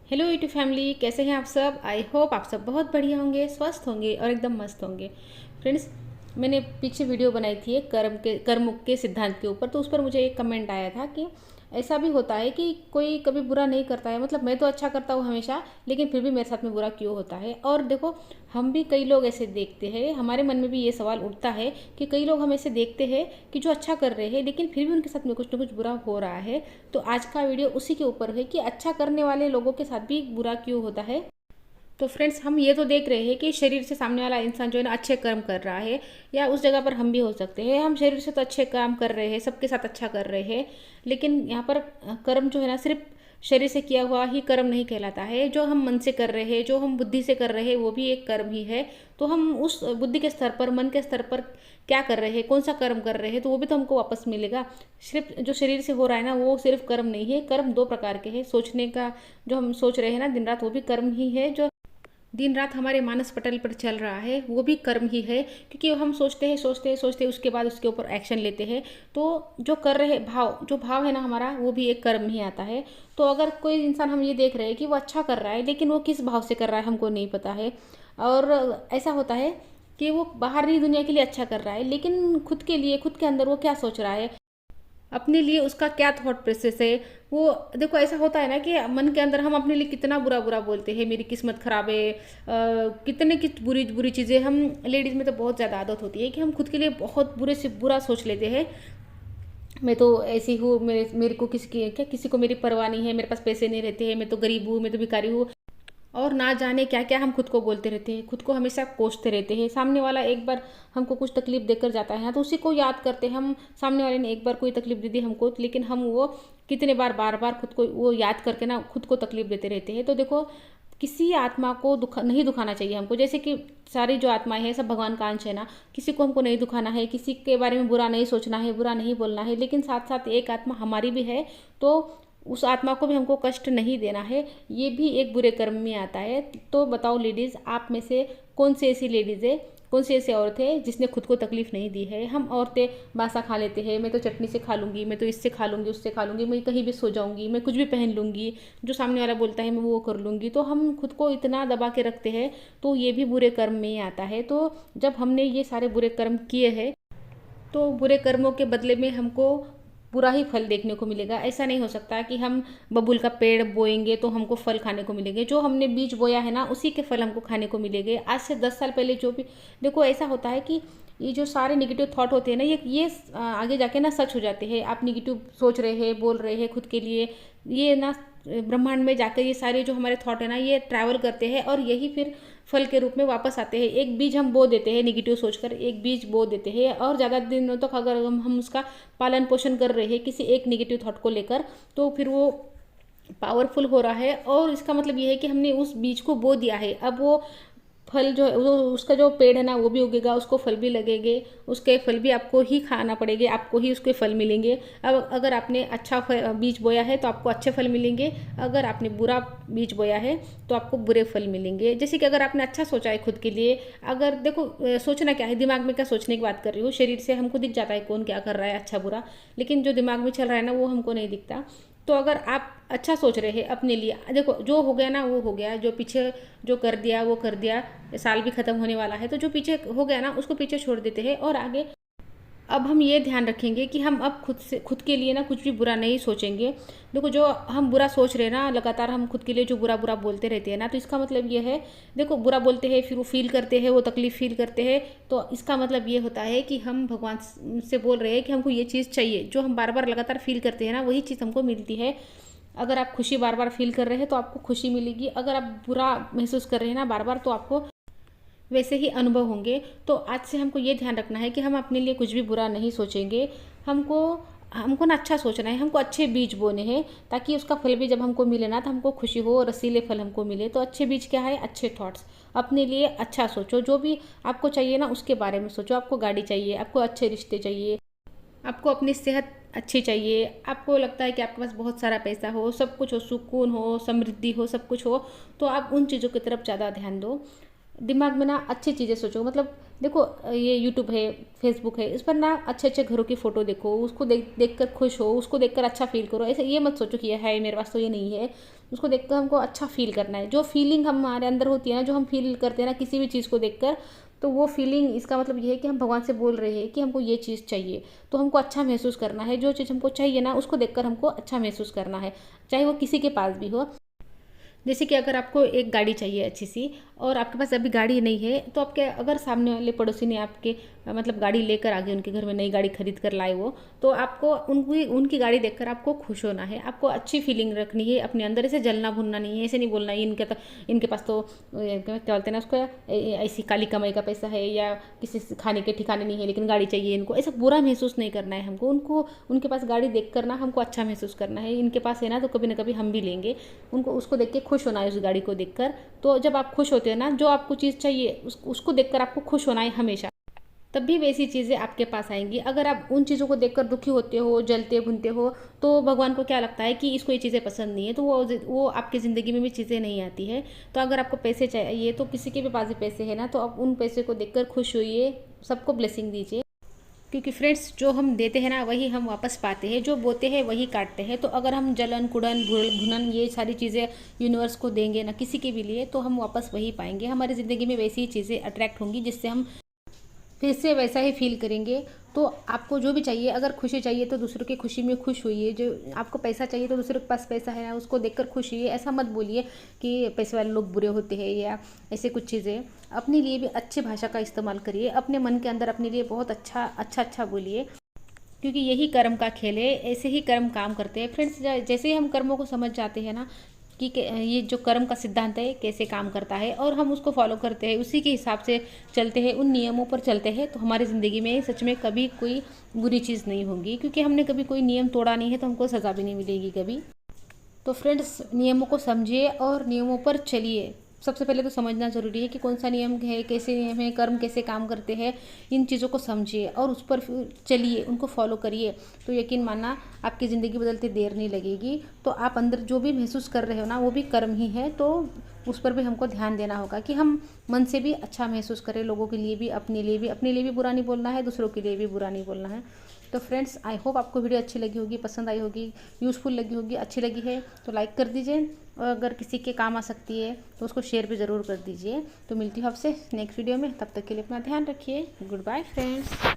Hello YouTube family, कैसे हैं आप सब। आई होप आप सब बहुत बढ़िया होंगे, स्वस्थ होंगे और एकदम मस्त होंगे। फ्रेंड्स, मैंने पीछे वीडियो बनाई थी एक कर्म के सिद्धांत के ऊपर। तो उस पर मुझे एक कमेंट आया था कि ऐसा भी होता है कि कोई कभी बुरा नहीं करता है, मतलब मैं तो अच्छा करता हूँ हमेशा, लेकिन फिर भी मेरे साथ में बुरा क्यों होता है। और देखो, हम भी कई लोग ऐसे देखते हैं, हमारे मन में भी ये सवाल उठता है कि कई लोग हम ऐसे देखते हैं कि जो अच्छा कर रहे हैं लेकिन फिर भी उनके साथ में कुछ ना कुछ बुरा हो रहा है। तो आज का वीडियो उसी के ऊपर है कि अच्छा करने वाले लोगों के साथ भी बुरा क्यों होता है। तो फ्रेंड्स, हम ये तो देख रहे हैं कि शरीर से सामने वाला इंसान जो है ना अच्छे कर्म कर रहा है, या उस जगह पर हम भी हो सकते हैं। हम शरीर से तो अच्छे काम कर रहे हैं, सबके साथ अच्छा कर रहे हैं, लेकिन यहाँ पर कर्म जो है ना सिर्फ शरीर से किया हुआ ही कर्म नहीं कहलाता है। जो हम मन से कर रहे हैं, जो हम बुद्धि से कर रहे हैं, वो भी एक कर्म ही है। तो हम उस बुद्धि के स्तर पर, मन के स्तर पर क्या कर रहे हैं, कौन सा कर्म कर रहे हैं, तो वो भी तो हमको वापस मिलेगा। सिर्फ जो शरीर से हो रहा है ना, वो सिर्फ कर्म नहीं है। कर्म दो प्रकार के हैं। सोचने का, जो हम सोच रहे हैं ना दिन रात, वो भी कर्म ही है। जो दिन रात हमारे मानस पटल पर चल रहा है, वो भी कर्म ही है, क्योंकि हम सोचते हैं सोचते हैं सोचते हैं, उसके बाद उसके ऊपर एक्शन लेते हैं। तो जो कर रहे भाव, जो भाव है ना हमारा, वो भी एक कर्म ही आता है। तो अगर कोई इंसान, हम ये देख रहे हैं कि वो अच्छा कर रहा है, लेकिन वो किस भाव से कर रहा है हमको नहीं पता है। और ऐसा होता है कि वो बाहरी दुनिया के लिए अच्छा कर रहा है, लेकिन खुद के लिए, खुद के अंदर वो क्या सोच रहा है, अपने लिए उसका क्या थॉट प्रोसेस है। वो देखो, ऐसा होता है ना कि मन के अंदर हम अपने लिए कितना बुरा बुरा बोलते हैं, मेरी किस्मत खराब है, कितने की बुरी बुरी चीज़ें। हम लेडीज़ में तो बहुत ज़्यादा आदत होती है कि हम खुद के लिए बहुत बुरे से बुरा सोच लेते हैं। मैं तो ऐसी हूँ, मेरे मेरे को किसी को मेरी परवाह नहीं है, मेरे पास पैसे नहीं रहते हैं, मैं तो गरीब हूँ, मैं तो भिखारी हूँ। और ना जाने क्या क्या हम खुद को बोलते रहते हैं, खुद को हमेशा कोसते रहते हैं। सामने वाला एक बार हमको कुछ तकलीफ देकर जाता है तो उसी को याद करते हैं हम। सामने वाले ने एक बार कोई तकलीफ दे दी हमको, लेकिन हम वो कितने बार, बार बार खुद को वो याद करके ना खुद को तकलीफ देते रहते हैं। तो देखो, किसी आत्मा को नहीं दुखाना चाहिए हमको। जैसे कि सारी जो आत्माएं हैं सब भगवान का अंश है ना, किसी को हमको नहीं दुखाना है, किसी के बारे में बुरा नहीं सोचना है, बुरा नहीं बोलना है। लेकिन साथ साथ एक आत्मा हमारी भी है, तो उस आत्मा को भी हमको कष्ट नहीं देना है। ये भी एक बुरे कर्म में आता है। तो बताओ लेडीज़, आप में से कौन सी ऐसी लेडीज़ है, कौन सी ऐसी औरत है जिसने खुद को तकलीफ नहीं दी है। हम औरतें बासा खा लेते हैं, मैं तो चटनी से खा लूँगी, मैं तो इससे खा लूँगी, उससे खा लूँगी, मैं कहीं भी सो जाऊँगी, मैं कुछ भी पहन लूँगी, जो सामने वाला बोलता है मैं वो कर लूँगी। तो हम खुद को इतना दबा के रखते हैं, तो ये भी बुरे कर्म में ही आता है। तो जब हमने ये सारे बुरे कर्म किए हैं, तो बुरे कर्मों के बदले में हमको बुरा ही फल देखने को मिलेगा। ऐसा नहीं हो सकता कि हम बबूल का पेड़ बोएंगे तो हमको फल खाने को मिलेंगे। जो हमने बीज बोया है ना, उसी के फल हमको खाने को मिलेंगे। आज से 10 साल पहले जो भी, देखो ऐसा होता है कि ये जो सारे निगेटिव थॉट होते हैं ना, ये आगे जाके ना सच हो जाते हैं। आप निगेटिव सोच रहे हैं, बोल रहे हैं खुद के लिए, ये ना ब्रह्मांड में जाकर ये सारे जो हमारे थॉट है ना, ये ट्रैवल करते हैं और यही फिर फल के रूप में वापस आते हैं। एक बीज हम बो देते हैं, निगेटिव सोचकर एक बीज बो देते हैं, और ज़्यादा दिनों तक अगर हम उसका पालन पोषण कर रहे हैं किसी एक निगेटिव थॉट को लेकर, तो फिर वो पावरफुल हो रहा है। और इसका मतलब ये है कि हमने उस बीज को बो दिया है। अब वो फल जो है, वो उसका जो पेड़ है ना, वो भी उगेगा, उसको फल भी लगेंगे, उसके फल भी आपको ही खाना पड़ेंगे, आपको ही उसके फल मिलेंगे। अब अगर आपने अच्छा बीज बोया है तो आपको अच्छे फल मिलेंगे, अगर आपने बुरा बीज बोया है तो आपको बुरे फल मिलेंगे। जैसे कि अगर आपने अच्छा सोचा है खुद के लिए, अगर देखो, सोचना क्या है, दिमाग में क्या सोचने की बात कर रही हूँ। शरीर से हमको दिख जाता है कौन क्या कर रहा है, अच्छा बुरा, लेकिन जो दिमाग में चल रहा है ना, वो हमको नहीं दिखता। तो अगर आप अच्छा सोच रहे हैं अपने लिए, देखो जो हो गया ना वो हो गया, जो पीछे जो कर दिया वो कर दिया। साल भी खत्म होने वाला है, तो जो पीछे हो गया ना उसको पीछे छोड़ देते हैं और आगे। अब हम ये ध्यान रखेंगे कि हम अब खुद के लिए ना कुछ भी बुरा नहीं सोचेंगे। देखो, जो हम बुरा सोच रहे हैं ना, लगातार हम खुद के लिए जो बुरा बुरा बोलते रहते हैं ना, तो इसका मतलब ये है, देखो बुरा बोलते हैं फिर वो फील करते हैं, वो तकलीफ फील करते हैं। तो इसका मतलब ये होता है कि हम भगवान से बोल रहे हैं कि हमको ये चीज़ चाहिए। जो हम बार बार लगातार फील करते हैं ना, वही चीज़ हमको मिलती है। अगर आप खुशी बार बार फील कर रहे हैं तो आपको खुशी मिलेगी, अगर आप बुरा महसूस कर रहे हैं ना बार बार, तो आपको वैसे ही अनुभव होंगे। तो आज से हमको ये ध्यान रखना है कि हम अपने लिए कुछ भी बुरा नहीं सोचेंगे। हमको हमको ना अच्छा सोचना है, हमको अच्छे बीज बोने हैं, ताकि उसका फल भी जब हमको मिले ना तो हमको खुशी हो, रसीले फल हमको मिले। तो अच्छे बीज क्या है, अच्छे थॉट्स। अपने लिए अच्छा सोचो, जो भी आपको चाहिए ना उसके बारे में सोचो। आपको गाड़ी चाहिए, आपको अच्छे रिश्ते चाहिए, आपको अपनी सेहत अच्छी चाहिए, आपको लगता है कि आपके पास बहुत सारा पैसा हो, सब कुछ हो, सुकून हो, समृद्धि हो, सब कुछ हो, तो आप उन चीज़ों की तरफ ज़्यादा ध्यान दो। दिमाग में ना अच्छी चीज़ें सोचो। मतलब देखो, ये यूट्यूब है, फेसबुक है, इस पर ना अच्छे अच्छे घरों की फ़ोटो देखो, उसको देख कर खुश हो, उसको देखकर अच्छा फील करो। ऐसे ये मत सोचो कि ये है मेरे पास तो ये नहीं है। उसको देखकर हमको अच्छा फील करना है। जो फीलिंग हमारे अंदर होती है ना, जो हम फील करते हैं ना किसी भी चीज़ को देखकर, तो वो फीलिंग, इसका मतलब ये है कि हम भगवान से बोल रहे हैं कि हमको ये चीज़ चाहिए। तो हमको अच्छा महसूस करना है। जो चीज़ हमको चाहिए ना, उसको देखकर हमको अच्छा महसूस करना है, चाहे वो किसी के पास भी हो। जैसे कि अगर आपको एक गाड़ी चाहिए अच्छी सी, और आपके पास अभी गाड़ी नहीं है, तो आपके अगर सामने वाले पड़ोसी ने आपके मतलब गाड़ी लेकर आ गए, उनके घर में नई गाड़ी खरीद कर लाए वो, तो आपको उनकी गाड़ी देखकर आपको खुश होना है। आपको अच्छी फीलिंग रखनी है अपने अंदर। ऐसे जलना भुनना नहीं है, ऐसे नहीं बोलना है इनके पास तो क्या बोलते हैं ना उसको, ऐसी काली कमाई का पैसा है, या किसी से खाने के ठिकाने नहीं है लेकिन गाड़ी चाहिए इनको। ऐसा बुरा महसूस नहीं करना है हमको। उनको उनके पास गाड़ी देख कर ना हमको अच्छा महसूस करना है। इनके पास है ना, तो कभी ना कभी हम भी लेंगे। उनको उसको देख के खुश होना है, उस गाड़ी को देखकर। तो जब आप खुश होते हैं ना, जो आपको चीज़ चाहिए उसको देखकर आपको खुश होना है हमेशा। तब भी वैसी चीज़ें आपके पास आएंगी। अगर आप उन चीज़ों को देखकर दुखी होते हो, जलते भुनते हो, तो भगवान को क्या लगता है कि इसको ये चीज़ें पसंद नहीं है, तो वो आपकी ज़िंदगी में भी चीज़ें नहीं आती है। तो अगर आपको पैसे चाहिए, तो किसी के भी पास भी पैसे है ना, तो आप उन पैसे को देखकर खुश होइए, सबको ब्लेसिंग दीजिए। क्योंकि फ्रेंड्स, जो हम देते हैं ना वही हम वापस पाते हैं, जो बोते हैं वही काटते हैं। तो अगर हम जलन कुड़न भुनन ये सारी चीज़ें यूनिवर्स को देंगे ना किसी के भी लिए, तो हम वापस वही पाएंगे। हमारी ज़िंदगी में वैसी ही चीज़ें अट्रैक्ट होंगी, जिससे हम फिर से वैसा ही फील करेंगे। तो आपको जो भी चाहिए, अगर खुशी चाहिए तो दूसरों की खुशी में खुश होइए। जो आपको पैसा चाहिए तो दूसरों के पास पैसा है ना, उसको देखकर खुश होइए। ऐसा मत बोलिए कि पैसे वाले लोग बुरे होते हैं या ऐसे कुछ चीज़ें। अपने लिए भी अच्छी भाषा का इस्तेमाल करिए। अपने मन के अंदर अपने लिए बहुत अच्छा बोलिए, क्योंकि यही कर्म का खेल है। ऐसे ही कर्म काम करते हैं फ्रेंड्स। जैसे ही हम कर्मों को समझ जाते हैं ना कि ये जो कर्म का सिद्धांत है कैसे काम करता है, और हम उसको फॉलो करते हैं, उसी के हिसाब से चलते हैं, उन नियमों पर चलते हैं, तो हमारी ज़िंदगी में सच में कभी कोई बुरी चीज़ नहीं होगी। क्योंकि हमने कभी कोई नियम तोड़ा नहीं है, तो हमको सज़ा भी नहीं मिलेगी कभी। तो फ्रेंड्स, नियमों को समझिए और नियमों पर चलिए। सबसे पहले तो समझना ज़रूरी है कि कौन सा नियम है, कैसे नियम है, कर्म कैसे काम करते हैं। इन चीज़ों को समझिए और उस पर चलिए, उनको फॉलो करिए। तो यकीन मानना, आपकी ज़िंदगी बदलते देर नहीं लगेगी। तो आप अंदर जो भी महसूस कर रहे हो ना, वो भी कर्म ही है। तो उस पर भी हमको ध्यान देना होगा कि हम मन से भी अच्छा महसूस करें, लोगों के लिए भी, अपने लिए भी बुरा नहीं बोलना है, दूसरों के लिए भी बुरा नहीं बोलना है। तो फ्रेंड्स, आई होप आपको वीडियो अच्छी लगी होगी, पसंद आई होगी, यूज़फुल लगी होगी। अच्छी लगी है तो लाइक कर दीजिए, और अगर किसी के काम आ सकती है तो उसको शेयर भी ज़रूर कर दीजिए। तो मिलती हूँ आपसे नेक्स्ट वीडियो में, तब तक के लिए अपना ध्यान रखिए। Good bye friends.